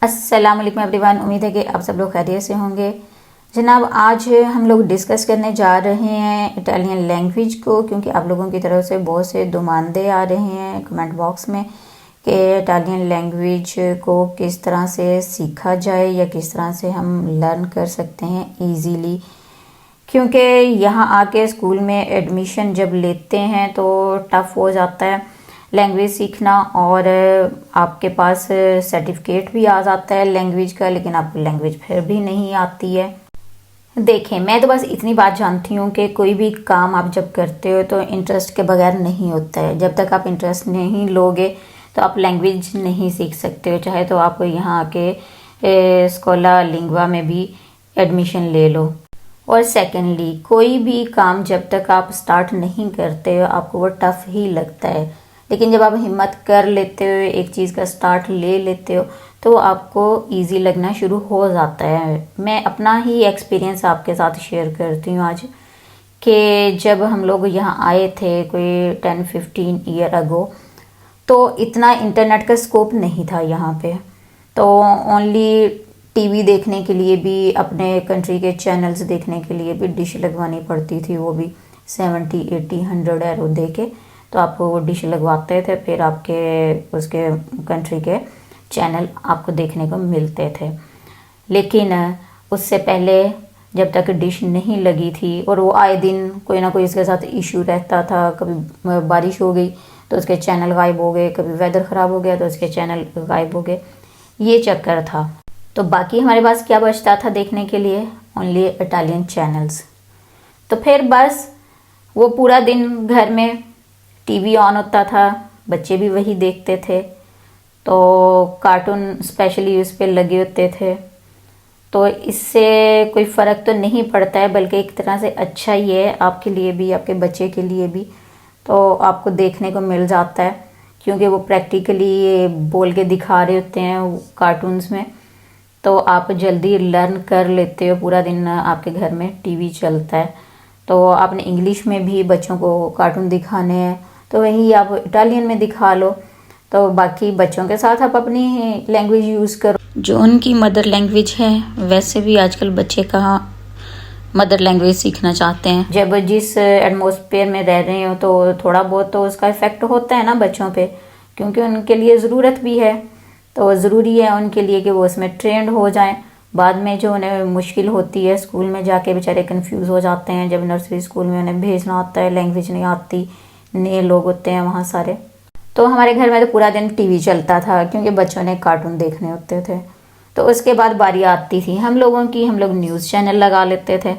अस्सलाम वालेकुम एवरीवन। उम्मीद है कि आप सब लोग खैरियत से होंगे। जनाब, आज हम लोग डिस्कस करने जा रहे हैं इटालियन लैंग्वेज को, क्योंकि आप लोगों की तरफ से बहुत से दुमानदे आ रहे हैं कमेंट बॉक्स में कि इटालियन लैंग्वेज को किस तरह से सीखा जाए या किस तरह से हम लर्न कर सकते हैं इजीली। क्योंकि यहाँ आके स्कूल में एडमिशन जब लेते हैं तो टफ़ हो जाता है लैंग्वेज सीखना, और आपके पास सर्टिफिकेट भी आ जाता है लैंग्वेज का, लेकिन आपको लैंग्वेज फिर भी नहीं आती है। देखें, मैं तो बस इतनी बात जानती हूँ कि कोई भी काम आप जब करते हो तो इंटरेस्ट के बगैर नहीं होता है। जब तक आप इंटरेस्ट नहीं लोगे तो आप लैंग्वेज नहीं सीख सकते हो, चाहे तो आप यहाँ आके स्कोला लिंग्वा में भी एडमिशन ले लो। और सेकेंडली, कोई भी काम जब तक आप स्टार्ट नहीं करते हो आपको वो टफ़ ही लगता है, लेकिन जब आप हिम्मत कर लेते हो, एक चीज़ का स्टार्ट ले लेते हो, तो आपको इजी लगना शुरू हो जाता है। मैं अपना ही एक्सपीरियंस आपके साथ शेयर करती हूँ आज, कि जब हम लोग यहाँ आए थे कोई 10-15 ईयर अगो, तो इतना इंटरनेट का स्कोप नहीं था यहाँ पे। तो ओनली टीवी देखने के लिए भी, अपने कंट्री के चैनल्स देखने के लिए भी डिश लगवानी पड़ती थी, वो भी 70-80-100 यूरो दे के। तो आपको वो डिश लगवाते थे, फिर आपके उसके कंट्री के चैनल आपको देखने को मिलते थे। लेकिन उससे पहले जब तक डिश नहीं लगी थी, और वो आए दिन कोई ना कोई इसके साथ इशू रहता था, कभी बारिश हो गई तो उसके चैनल गायब हो गए, कभी वेदर ख़राब हो गया तो उसके चैनल गायब हो गए, ये चक्कर था। तो बाकी हमारे पास क्या बचता था देखने के लिए? Only Italian channels. तो फिर बस वो पूरा दिन घर में टीवी ऑन होता था, बच्चे भी वही देखते थे, तो कार्टून स्पेशली उस पर लगे होते थे। तो इससे कोई फ़र्क तो नहीं पड़ता है, बल्कि एक तरह से अच्छा ही है आपके लिए भी, आपके बच्चे के लिए भी। तो आपको देखने को मिल जाता है, क्योंकि वो प्रैक्टिकली बोल के दिखा रहे होते हैं कार्टून्स में, तो आप जल्दी लर्न कर लेते हो। पूरा दिन आपके घर में टीवी चलता है, तो आपने इंग्लिश में भी बच्चों को कार्टून दिखाने हैं तो वही आप इटालियन में दिखा लो। तो बाकी बच्चों के साथ आप अपनी लैंग्वेज यूज़ करो जो उनकी मदर लैंग्वेज है। वैसे भी आजकल बच्चे कहाँ मदर लैंग्वेज सीखना चाहते हैं। जब जिस एटमॉस्फेयर में रह रहे हो तो थोड़ा बहुत तो उसका इफ़ेक्ट होता है ना बच्चों पे, क्योंकि उनके लिए ज़रूरत भी है। तो ज़रूरी है उनके लिए कि वो उसमें ट्रेंड हो जाएं। बाद में जो उन्हें मुश्किल होती है, स्कूल में जाके बेचारे कंफ्यूज हो जाते हैं, जब नर्सरी स्कूल में उन्हें भेजना होता है, लैंग्वेज नहीं आती, नए लोग होते हैं वहाँ सारे। तो हमारे घर में तो पूरा दिन टीवी चलता था, क्योंकि बच्चों ने कार्टून देखने होते थे। तो उसके बाद बारी आती थी हम लोगों की, हम लोग न्यूज़ चैनल लगा लेते थे,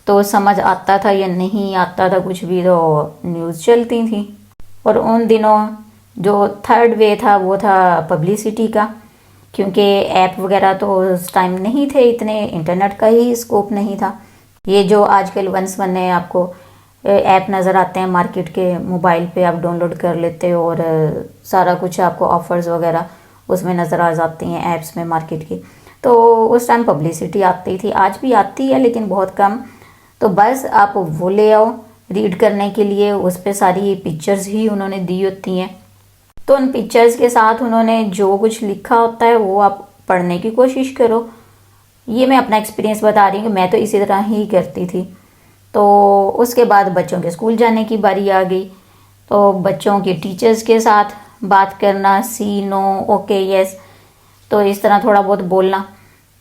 तो समझ आता था या नहीं आता था कुछ भी तो न्यूज़ चलती थी। और उन दिनों जो थर्ड वे था वो था पब्लिसिटी का, क्योंकि ऐप वगैरह तो उस टाइम नहीं थे इतने, इंटरनेट का ही स्कोप नहीं था। ये जो आजकल वंस वन है, आपको ऐप नज़र आते हैं मार्केट के, मोबाइल पे आप डाउनलोड कर लेते हो और सारा कुछ आपको ऑफ़र्स वगैरह उसमें नज़र आ जाती हैं ऐप्स में मार्केट की। तो उस टाइम पब्लिसिटी आती थी, आज भी आती है लेकिन बहुत कम। तो बस आप वो ले आओ रीड करने के लिए, उस पर सारी पिक्चर्स ही उन्होंने दी होती हैं। तो उन पिक्चर्स के साथ उन्होंने जो कुछ लिखा होता है वो आप पढ़ने की कोशिश करो। ये मैं अपना एक्सपीरियंस बता रही हूँ कि मैं तो इसी तरह ही करती थी। तो उसके बाद बच्चों के स्कूल जाने की बारी आ गई, तो बच्चों के टीचर्स के साथ बात करना, सी नो ओके यस, तो इस तरह थोड़ा बहुत बोलना।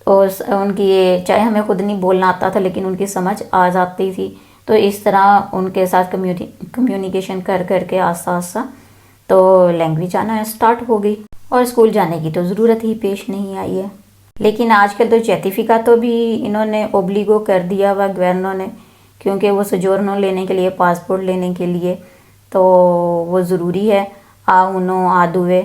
तो उनकी ये, चाहे हमें खुद नहीं बोलना आता था लेकिन उनकी समझ आ जाती थी। तो इस तरह उनके साथ कम्युनिकेशन कर करके आस्ता आस्ता तो लैंग्वेज आना स्टार्ट हो गई, और स्कूल जाने की तो ज़रूरत ही पेश नहीं आई है। लेकिन आजकल तो चेतिफिका तो भी इन्होंने ओब्लिगो कर दिया हुआ गवर्नों ने, क्योंकि वो सोजोर्नो लेने के लिए, पासपोर्ट लेने के लिए तो वो ज़रूरी है। आ उनो आ दुए,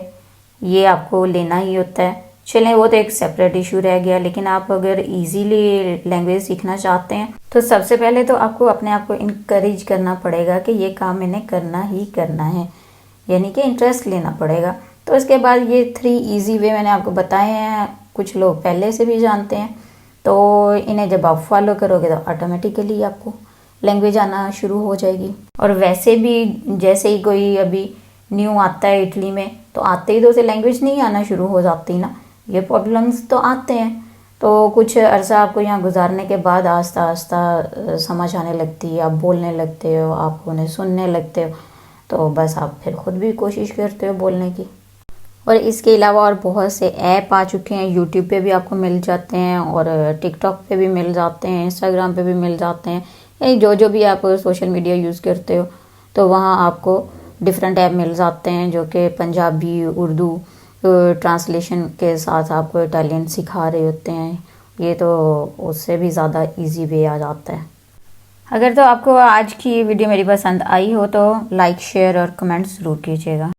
ये आपको लेना ही होता है। चलें, वो तो एक सेपरेट इशू रह गया, लेकिन आप अगर इजीली लैंग्वेज सीखना चाहते हैं तो सबसे पहले तो आपको अपने आप को इनकरेज करना पड़ेगा कि ये काम मैंने करना ही करना है, यानी कि इंटरेस्ट लेना पड़ेगा। तो इसके बाद ये 3 इजी वे मैंने आपको बताए हैं, कुछ लोग पहले से भी जानते हैं, तो इन्हें जब आप फॉलो करोगे तो ऑटोमेटिकली आपको लैंग्वेज आना शुरू हो जाएगी। और वैसे भी जैसे ही कोई अभी न्यू आता है इटली में, तो आते ही तो उसे लैंग्वेज नहीं आना शुरू हो जाती ना, ये प्रॉब्लम्स तो आते हैं। तो कुछ अरसा आपको यहाँ गुजारने के बाद आस्ता आस्ता समझ आने लगती है, आप बोलने लगते हो, आप उन्हें सुनने लगते हो, तो बस आप फिर खुद भी कोशिश करते हो बोलने की। और इसके अलावा और बहुत से ऐप आ चुके हैं, यूट्यूब पे भी आपको मिल जाते हैं और टिकटॉक पे भी मिल जाते हैं, इंस्टाग्राम पे भी मिल जाते हैं, यानी जो जो भी आप सोशल मीडिया यूज़ करते हो तो वहाँ आपको डिफरेंट ऐप मिल जाते हैं जो कि पंजाबी, उर्दू ट्रांसलेशन के साथ आपको इटालियन सिखा रहे होते हैं। ये तो उससे भी ज़्यादा इजी वे आ जाता है। अगर तो आपको आज की वीडियो मेरी पसंद आई हो तो लाइक, शेयर और कमेंट ज़रूर कीजिएगा।